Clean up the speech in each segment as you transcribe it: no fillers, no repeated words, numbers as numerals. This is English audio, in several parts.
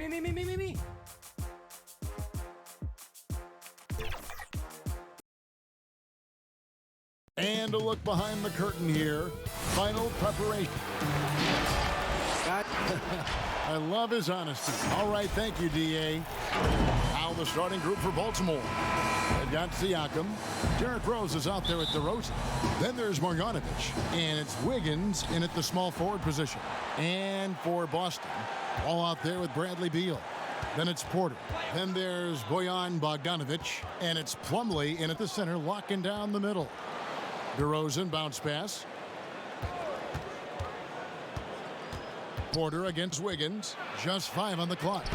Me. And a look behind the curtain here. Final preparation. I love his honesty. All right, thank you, D.A. Now the starting group for Baltimore. They've got Siakam. Derrick Rose is out there at DeRozan. Then there's Marjanovic. And it's Wiggins in at the small forward position. And for Boston, all out there with Bradley Beal. Then it's Porter. Then there's Bojan Bogdanovic. And it's Plumlee in at the center, locking down the middle. DeRozan bounce pass. Porter against Wiggins. Just 5 on the clock.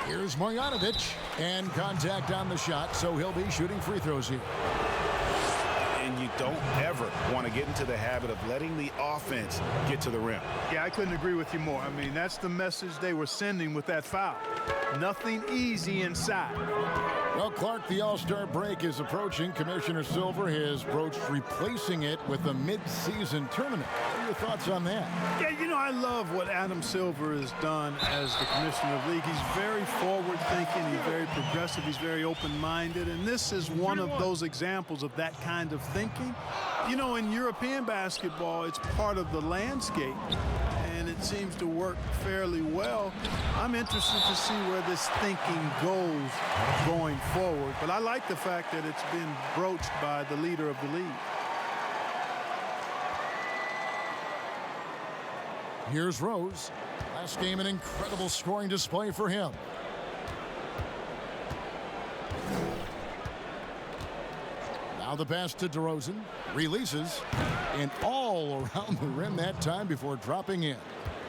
Here's Marjanovic. And contact on the shot, so he'll be shooting free throws here. And you don't ever want to get into the habit of letting the offense get to the rim. Yeah, I couldn't agree with you more. I mean, that's the message they were sending with that foul. Nothing easy inside. Well, Clark, the All-Star break is approaching. Commissioner Silver has broached replacing it with a mid-season tournament. What are your thoughts on that? Yeah, you know, I love what Adam Silver has done as the commissioner of the league. He's very forward-thinking. He's very progressive. He's very open-minded. And this is one of those examples of that kind of thinking. You know, in European basketball, it's part of the landscape. And it seems to work fairly well. I'm interested to see where this thinking goes going forward. But I like the fact that it's been broached by the leader of the league. Here's Rose. Last game, an incredible scoring display for him. Now the pass to DeRozan. Releases. And all around the rim that time before dropping in.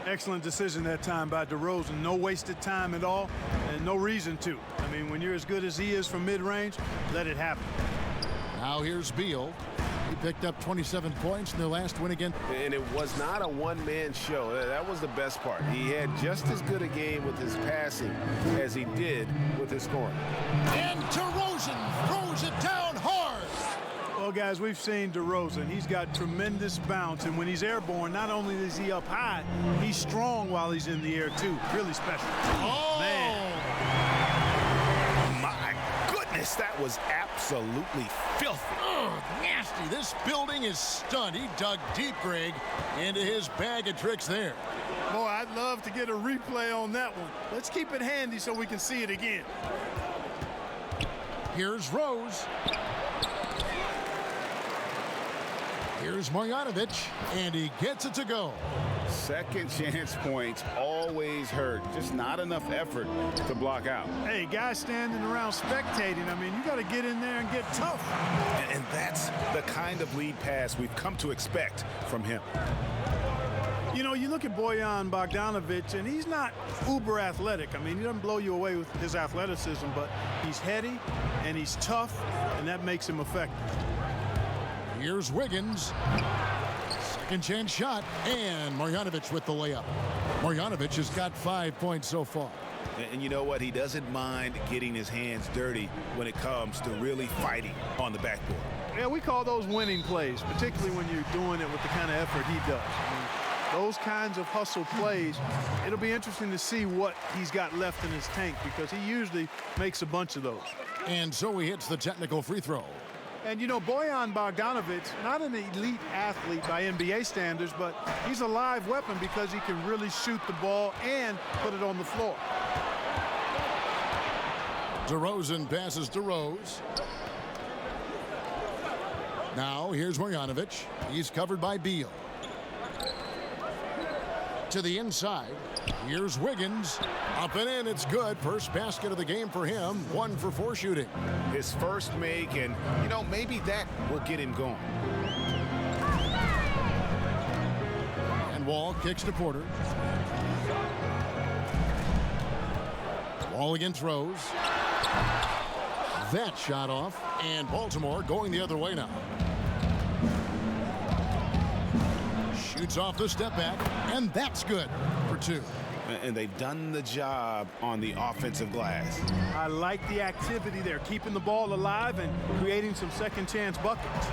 Excellent decision that time by DeRozan. No wasted time at all, and no reason to. I mean, when you're as good as he is from mid-range, let it happen. Now here's Beal. He picked up 27 points in their last win again. And it was not a one-man show. That was the best part. He had just as good a game with his passing as he did with his scoring. And DeRozan throws it down hard. Well, guys, we've seen DeRozan. He's got tremendous bounce, and when he's airborne, not only is he up high, he's strong while he's in the air, too. Really special. Oh, man. My goodness, that was absolutely filthy. Ugh, nasty. This building is stunned. He dug deep, Greg, into his bag of tricks there. Boy, I'd love to get a replay on that one. Let's keep it handy so we can see it again. Here's Rose. Here's Marjanovic, and he gets it to go. Second chance points always hurt. Just not enough effort to block out. Hey, guys standing around spectating, I mean, you got to get in there and get tough. And that's the kind of lead pass we've come to expect from him. You know, you look at Bojan Bogdanovic, and he's not uber athletic. I mean, he doesn't blow you away with his athleticism, but he's heady, and he's tough, and that makes him effective. Here's Wiggins. Second chance shot, and Marjanovic with the layup. Marjanovic has got 5 points so far. And you know what? He doesn't mind getting his hands dirty when it comes to really fighting on the backboard. Yeah, we call those winning plays, particularly when you're doing it with the kind of effort he does. I mean, those kinds of hustle plays, it'll be interesting to see what he's got left in his tank because he usually makes a bunch of those. And so he hits the technical free throw. And, you know, Bojan Bogdanovic, not an elite athlete by NBA standards, but he's a live weapon because he can really shoot the ball and put it on the floor. DeRozan passes to Rose. Now here's Marjanovic. He's covered by Beal. To the inside. Here's Wiggins. Up and in, it's good. First basket of the game for him. 1 for 4 shooting. His first make, and, you know, maybe that will get him going. And Wall kicks to Porter. Wall against Rose. That shot off. And Baltimore going the other way now. Shoots off the step back. And that's good for 2. And they've done the job on the offensive glass. I like the activity there, keeping the ball alive and creating some second chance buckets.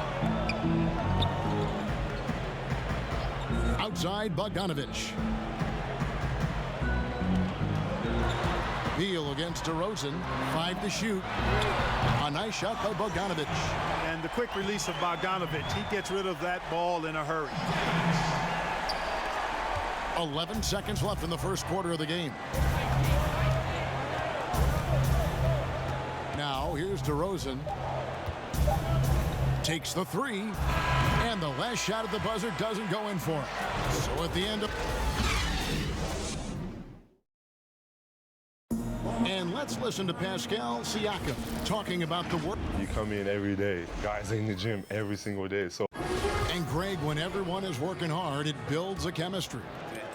Outside Bogdanovic. Beal against DeRozan. 5 to shoot. A nice shot by Bogdanovic. And the quick release of Bogdanovic, he gets rid of that ball in a hurry. 11 seconds left in the first quarter of the game. Now here's DeRozan. Takes the 3. And the last shot at the buzzer doesn't go in for him. So at the end of... And let's listen to Pascal Siakam talking about the work. You come in every day. Guys in the gym every single day. So. And Greg, when everyone is working hard, it builds a chemistry.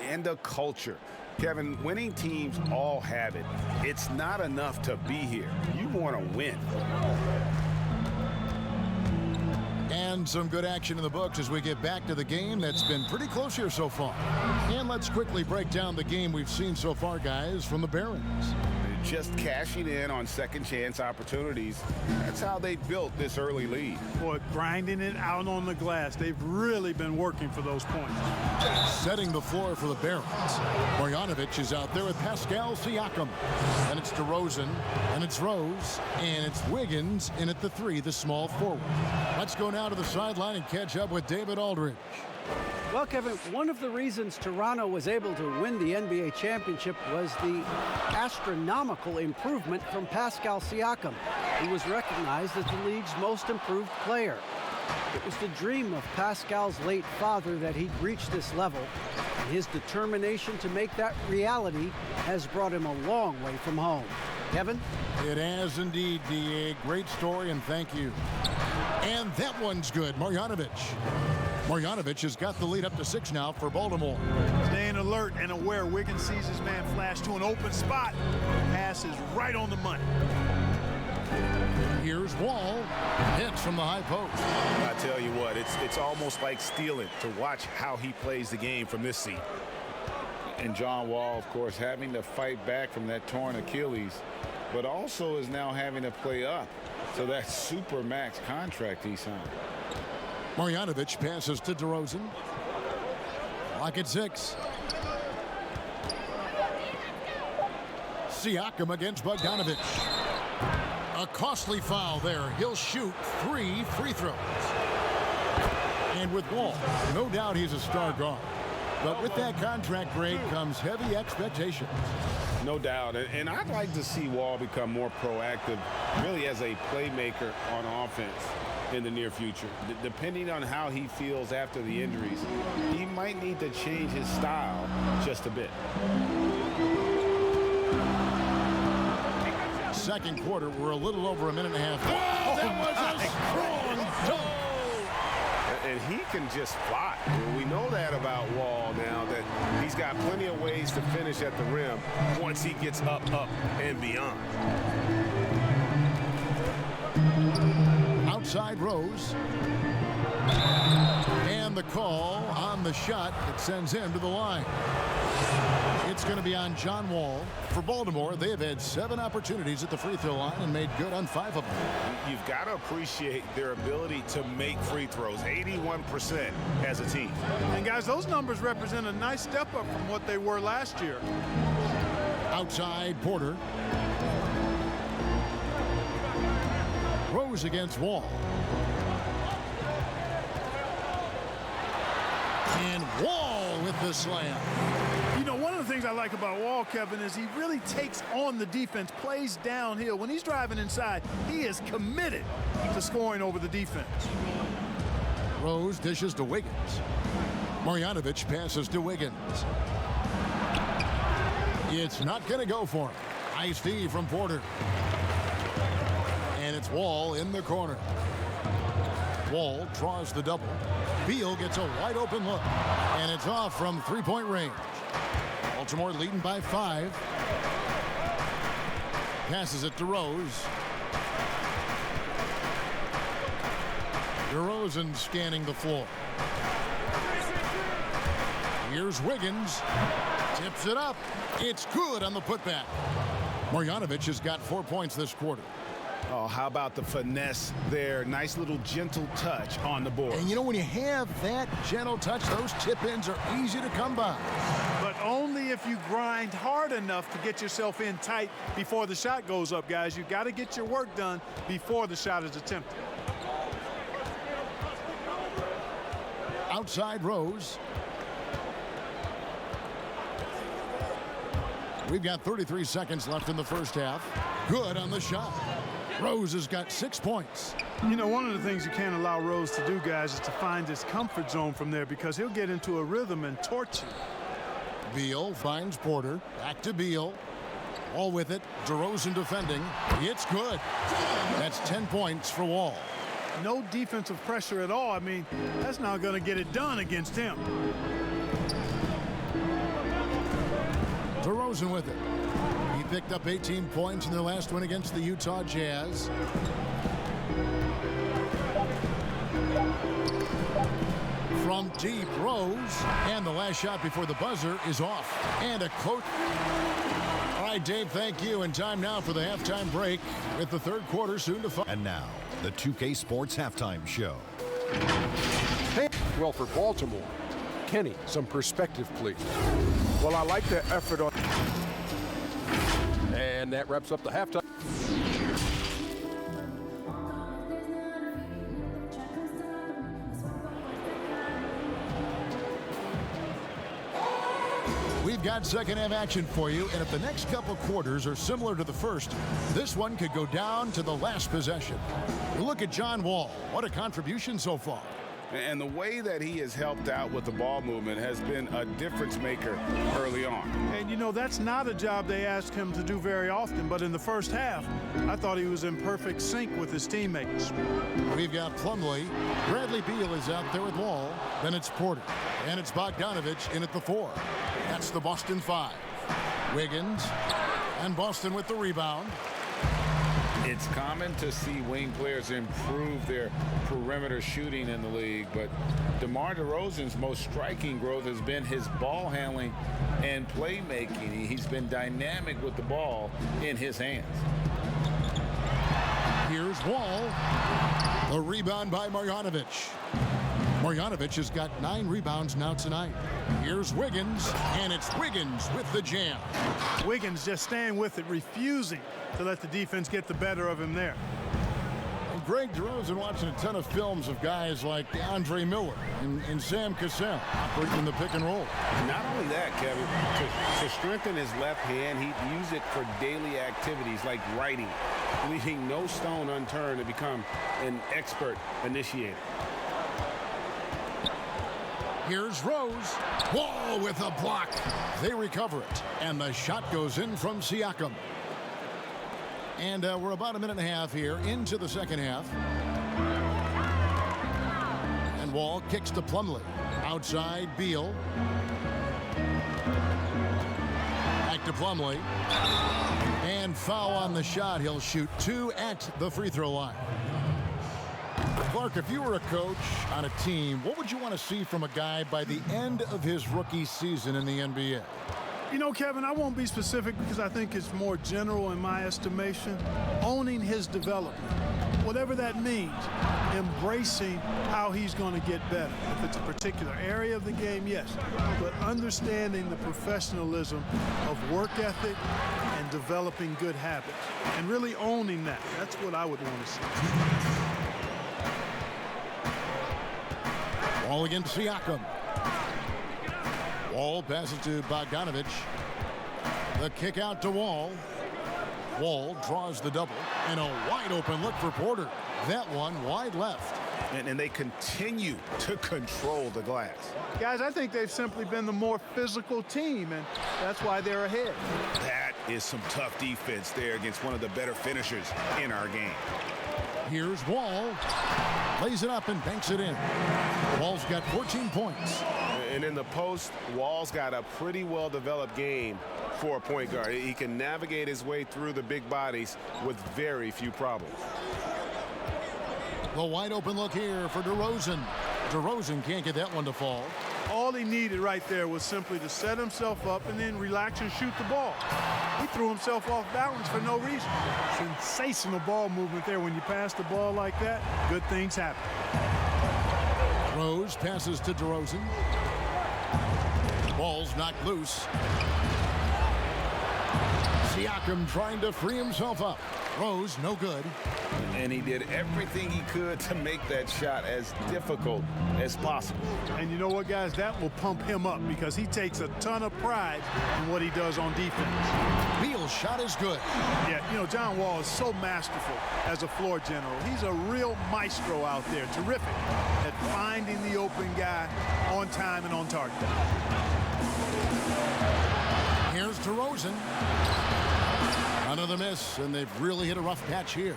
And a culture. Kevin, winning teams all have it. It's not enough to be here. You want to win. And some good action in the books as we get back to the game that's been pretty close here so far. And let's quickly break down the game we've seen so far, guys, from the Barons. Just cashing in on second chance opportunities. That's how they built this early lead. Boy, grinding it out on the glass. They've really been working for those points. Setting the floor for the Barons. Marjanovic is out there with Pascal Siakam. And it's DeRozan, and it's Rose, and it's Wiggins in at the 3, the small forward. Let's go now to the sideline and catch up with David Aldridge. Well, Kevin, one of the reasons Toronto was able to win the NBA championship was the astronomical improvement from Pascal Siakam. He was recognized as the league's most improved player. It was the dream of Pascal's late father that he'd reach this level, and his determination to make that reality has brought him a long way from home. Kevin? It has indeed, D.A. Great story, and thank you. And that one's good. Marjanovic. Marjanovic has got the lead up to 6 now for Baltimore. Staying alert and aware. Wiggins sees his man flash to an open spot. Pass is right on the money. Here's Wall. Hits from the high post. I tell you what, it's almost like stealing to watch how he plays the game from this seat. And John Wall, of course, having to fight back from that torn Achilles, but also is now having to play up. So that super max contract he signed. Marjanovic passes to DeRozan. Lock at 6. Siakam against Bogdanovic. A costly foul there. He'll shoot 3 free throws. And with Wall, no doubt he's a star guard. But with that contract, Greg, comes heavy expectations. No doubt. And I'd like to see Wall become more proactive, really as a playmaker on offense in the near future. Depending on how he feels after the injuries, he might need to change his style just a bit. Second quarter, we're a little over a minute and a half. Oh, that was a strong toe. And he can just fly. We know that about Wall now, that he's got plenty of ways to finish at the rim once he gets up, and beyond. Outside Rose. And the call on the shot that sends him to the line. It's going to be on John Wall. For Baltimore, they have had 7 opportunities at the free throw line and made good on 5 of them. You've got to appreciate their ability to make free throws, 81% as a team. And guys, those numbers represent a nice step up from what they were last year. Outside Porter. Rose against Wall. And Wall with the slam. You know, one of the things I like about Wall, Kevin, is he really takes on the defense, plays downhill. When he's driving inside, he is committed to scoring over the defense. Rose dishes to Wiggins. Marjanovic passes to Wiggins. It's not going to go for him. Iced D from Porter. And it's Wall in the corner. Wall draws the double. Beal gets a wide open look. And it's off from three-point range. Baltimore leading by 5. Passes it to Rose. DeRozan scanning the floor. Here's Wiggins. Tips it up. It's good on the putback. Marjanovic has got 4 points this quarter. Oh, how about the finesse there? Nice little gentle touch on the board. And you know, when you have that gentle touch, those tip-ins are easy to come by. But only if you grind hard enough to get yourself in tight before the shot goes up, guys. You got to get your work done before the shot is attempted. Outside Rose. We've got 33 seconds left in the first half. Good on the shot. Rose has got 6 points. You know, one of the things you can't allow Rose to do, guys, is to find his comfort zone from there, because he'll get into a rhythm and torch you. Beal finds Porter. Back to Beal. Wall with it. DeRozan defending. It's good. That's 10 points for Wall. No defensive pressure at all. I mean, that's not going to get it done against him. DeRozan with it. He picked up 18 points in their last win against the Utah Jazz. From deep, Rose. And the last shot before the buzzer is off. And a coach. All right, Dave, thank you. And time now for the halftime break with the third quarter soon to follow. And now, the 2K Sports Halftime Show. Well, for Baltimore, Kenny, some perspective, please. Well, I like the effort on. And that wraps up the halftime. We've got second half action for you, and if the next couple quarters are similar to the first, this one could go down to the last possession. Look at John Wall. What a contribution so far. And the way that he has helped out with the ball movement has been a difference maker early on. And, you know, that's not a job they ask him to do very often, but in the first half, I thought he was in perfect sync with his teammates. We've got Plumlee. Bradley Beal is out there with Wall. Then it's Porter. And it's Bogdanovich in at the 4. That's the Boston 5. Wiggins. And Boston with the rebound. It's common to see wing players improve their perimeter shooting in the league, but DeMar DeRozan's most striking growth has been his ball handling and playmaking. He's been dynamic with the ball in his hands. Here's Wall. The rebound by Marjanovic. Marjanovic has got 9 rebounds now tonight. Here's Wiggins, and it's Wiggins with the jam. Wiggins just staying with it, refusing to let the defense get the better of him there. Greg DeRozan watching a ton of films of guys like Andre Miller and Sam Cassell operating the pick and roll. Not only that, Kevin, to strengthen his left hand, he'd use it for daily activities like writing, leaving no stone unturned to become an expert initiator. Here's Rose. Wall with a block. They recover it. And the shot goes in from Siakam. And we're about a minute and a half here into the second half. And Wall kicks to Plumlee. Outside, Beal. Back to Plumlee. And foul on the shot. He'll shoot 2 at the free throw line. Clark, if you were a coach on a team, what would you want to see from a guy by the end of his rookie season in the NBA? You know, Kevin, I won't be specific because I think it's more general in my estimation. Owning his development, whatever that means, embracing how he's going to get better. If it's a particular area of the game, yes, but understanding the professionalism of work ethic and developing good habits and really owning that. That's what I would want to see. Wall against Siakam. Wall passes to Bogdanovich. The kick out to Wall. Wall draws the double. And a wide open look for Porter. That one wide left. And they continue to control the glass. Guys, I think they've simply been the more physical team, and that's why they're ahead. That is some tough defense there against one of the better finishers in our game. Here's Wall. Lays it up and banks it in. Wall's got 14 points. And in the post, Wall's got a pretty well-developed game for a point guard. He can navigate his way through the big bodies with very few problems. The wide open look here for DeRozan. DeRozan can't get that one to fall. All he needed right there was simply to set himself up and then relax and shoot the ball. He threw himself off balance for no reason. Sensational ball movement there. When you pass the ball like that, good things happen. Rose passes to DeRozan. Ball's knocked loose. Siakam trying to free himself up. Rose, no good. And he did everything he could to make that shot as difficult as possible. And you know what, guys? That will pump him up because he takes a ton of pride in what he does on defense. Beal's shot is good. Yeah, you know, John Wall is so masterful as a floor general. He's a real maestro out there. Terrific at finding the open guy on time and on target. Here's DeRozan. Another miss, and they've really hit a rough patch here.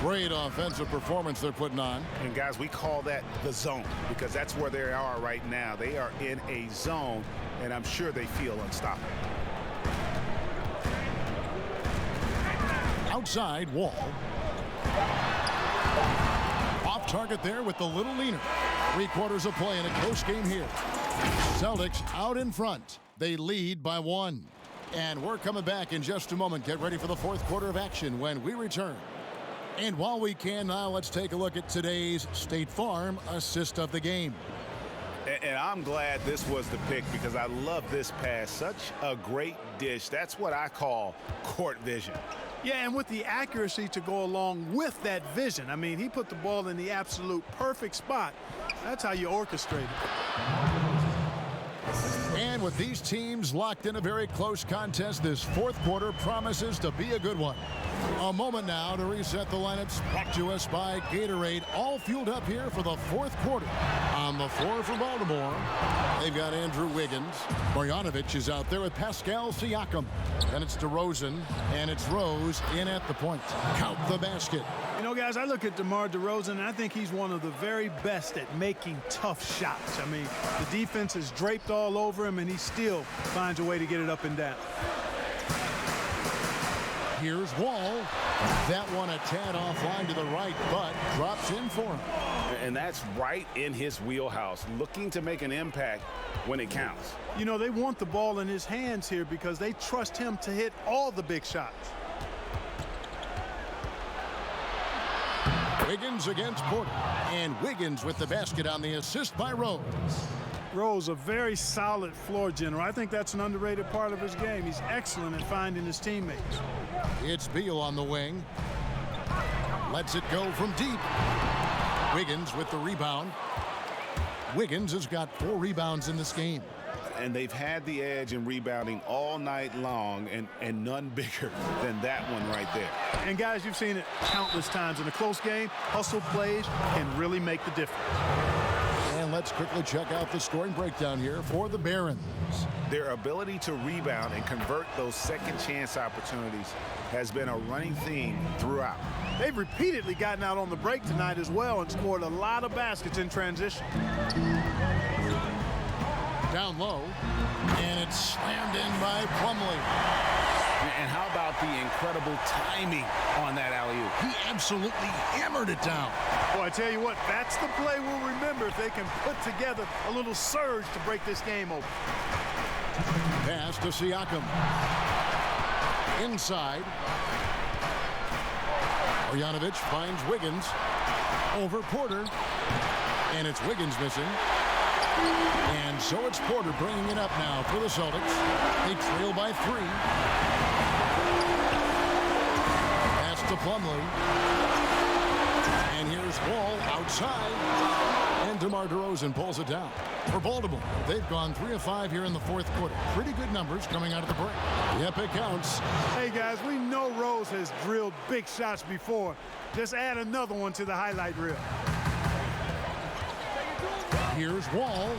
Great offensive performance they're putting on. And guys, we call that the zone because that's where they are right now. They are in a zone, and I'm sure they feel unstoppable. Outside, Wall. Off target there with the little leaner. 3/4 of play in a close game here. Celtics out in front. They lead by 1. And we're coming back in just a moment. Get ready for the 4th quarter of action when we return. And while we can now, let's take a look at today's State Farm assist of the game. And I'm glad this was the pick because I love this pass. Such a great dish. That's what I call court vision. Yeah, and with the accuracy to go along with that vision. I mean, he put the ball in the absolute perfect spot. That's how you orchestrate it. And with these teams locked in a very close contest, this 4th quarter promises to be a good one. A moment now to reset the lineups, brought to us by Gatorade, all fueled up here for the 4th quarter. On the floor for Baltimore, they've got Andrew Wiggins. Marjanovic is out there with Pascal Siakam. Then it's DeRozan, and it's Rose in at the point. Count the basket. You know, guys, I look at DeMar DeRozan, and I think he's one of the very best at making tough shots. I mean, the defense is draped all over him, and he still finds a way to get it up and down. Here's Wall. That one a tad offline to the right, but drops in for him. And that's right in his wheelhouse, looking to make an impact when it counts. You know, they want the ball in his hands here because they trust him to hit all the big shots. Wiggins against Porter. And Wiggins with the basket on the assist by Rose. Rose, a very solid floor general. I think that's an underrated part of his game. He's excellent at finding his teammates. It's Beal on the wing. Lets it go from deep. Wiggins with the rebound. Wiggins has got 4 rebounds in this game. And they've had the edge in rebounding all night long, and none bigger than that one right there. And guys, you've seen it countless times. In a close game, hustle plays can really make the difference. And let's quickly check out the scoring breakdown here for the Barons. Their ability to rebound and convert those second chance opportunities has been a running theme throughout. They've repeatedly gotten out on the break tonight as well and scored a lot of baskets in transition. Down low, and it's slammed in by Plumlee. And how about the incredible timing on that alley-oop? He absolutely hammered it down. Boy, I tell you what, that's the play we'll remember if they can put together a little surge to break this game open. Pass to Siakam. Inside. Marjanovic finds Wiggins. Over Porter. And it's Wiggins missing. And so it's Porter bringing it up now for the Celtics. They trail by 3. Pass to Plumlee. And here's Wall outside. And DeMar DeRozan pulls it down. For Baltimore, they've gone 3 of 5 here in the 4th quarter. Pretty good numbers coming out of the break. Yep, it counts. Hey, guys, we know Rose has drilled big shots before. Just add another one to the highlight reel. Here's Wall,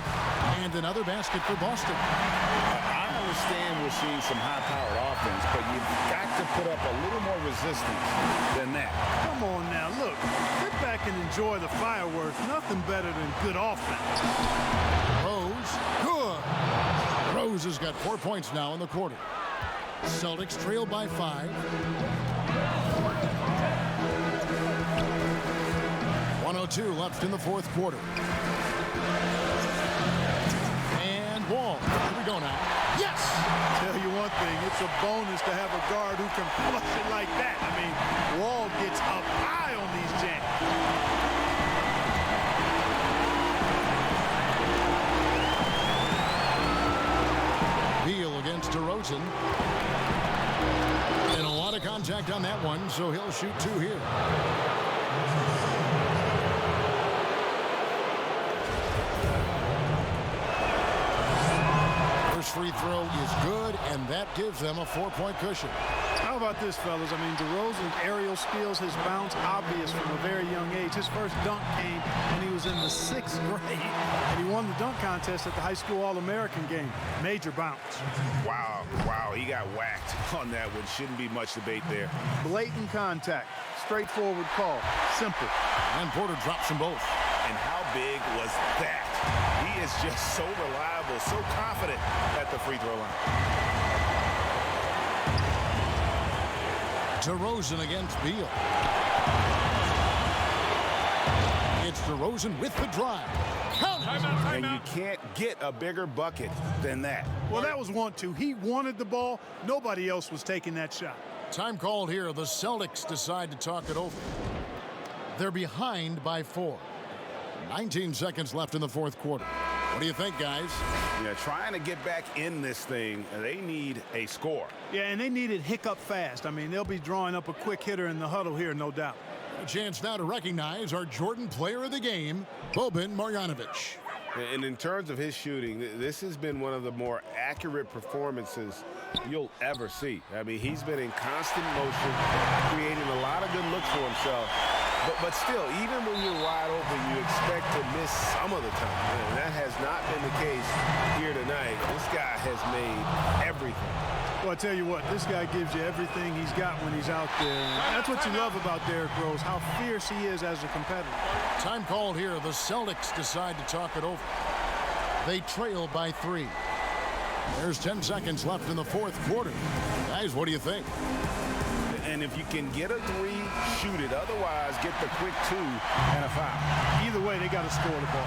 and another basket for Boston. I understand we're seeing some high-powered offense, but you've got to put up a little more resistance than that. Come on now, look. Sit back and enjoy the fireworks. Nothing better than good offense. Rose, good. Rose has got 4 points now in the quarter. Celtics trail by 5. 1:02 left in the 4th quarter. And Wall. Here we go now. Yes! Tell you one thing, it's a bonus to have a guard who can flush it like that. I mean, Wall gets up high on these jams. Beal against DeRozan. contact on that one, so he'll shoot 2 here. First free throw is good, and that gives them a 4-point cushion. How about this, fellas? I mean, DeRozan's aerial skills, his bounce, obvious from a very young age. His first dunk came when he was in the 6th grade, and he won the dunk contest at the high school All-American game. Major bounce. Wow, he got whacked on that one. Shouldn't be much debate there. Blatant contact. Straightforward call. Simple. And Porter drops them both. And how big was that? He is just so reliable, so confident at the free throw line. DeRozan against Beal. It's DeRozan with the drive. And you can't get a bigger bucket than that. Well, that was 1-2. He wanted the ball. Nobody else was taking that shot. Time called here. The Celtics decide to talk it over. They're behind by 4. 19 seconds left in the 4th quarter. What do you think, guys? Yeah, trying to get back in this thing, they need a score. Yeah, and they need it hiccup fast. I mean, they'll be drawing up a quick hitter in the huddle here, no doubt. A chance now to recognize our Jordan Player of the Game, Boban Marjanovic. And in terms of his shooting, this has been one of the more accurate performances you'll ever see. I mean, he's been in constant motion, creating a lot of good looks for himself. But still, even when you're wide open, you expect to miss some of the time. And that has not been the case here tonight. This guy has made everything. Well, I tell you what, this guy gives you everything he's got when he's out there. And that's what you love about Derrick Rose, how fierce he is as a competitor. Time called here. The Celtics decide to talk it over. They trail by 3. There's 10 seconds left in the 4th quarter. Guys, what do you think? And if you can get a 3, shoot it. Otherwise, get the quick 2 and a foul. Either way, they got to score the ball.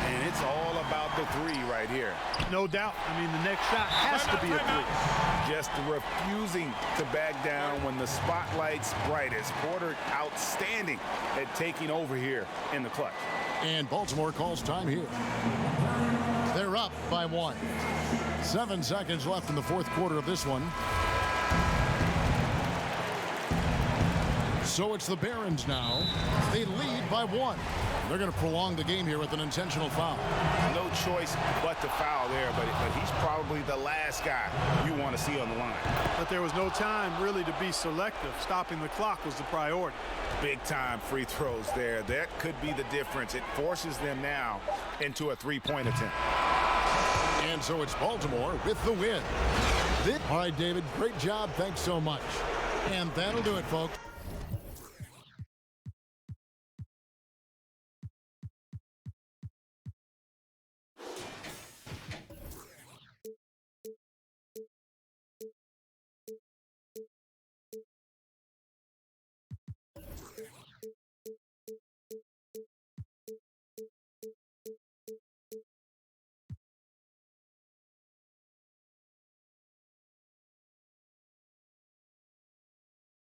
And it's all about the 3 right here. No doubt. I mean, the next shot has to be a 3. Just refusing to back down when the spotlight's brightest. Porter outstanding at taking over here in the clutch. And Baltimore calls time here. They're up by 1. 7 seconds left in the 4th quarter of this one. So it's the Barons now. They lead by 1. They're going to prolong the game here with an intentional foul. No choice but to foul there, but he's probably the last guy you want to see on the line. But there was no time really to be selective. Stopping the clock was the priority. Big time free throws there. That could be the difference. It forces them now into a 3-point attempt. And so it's Baltimore with the win. All right, David, great job. Thanks so much. And that'll do it, folks.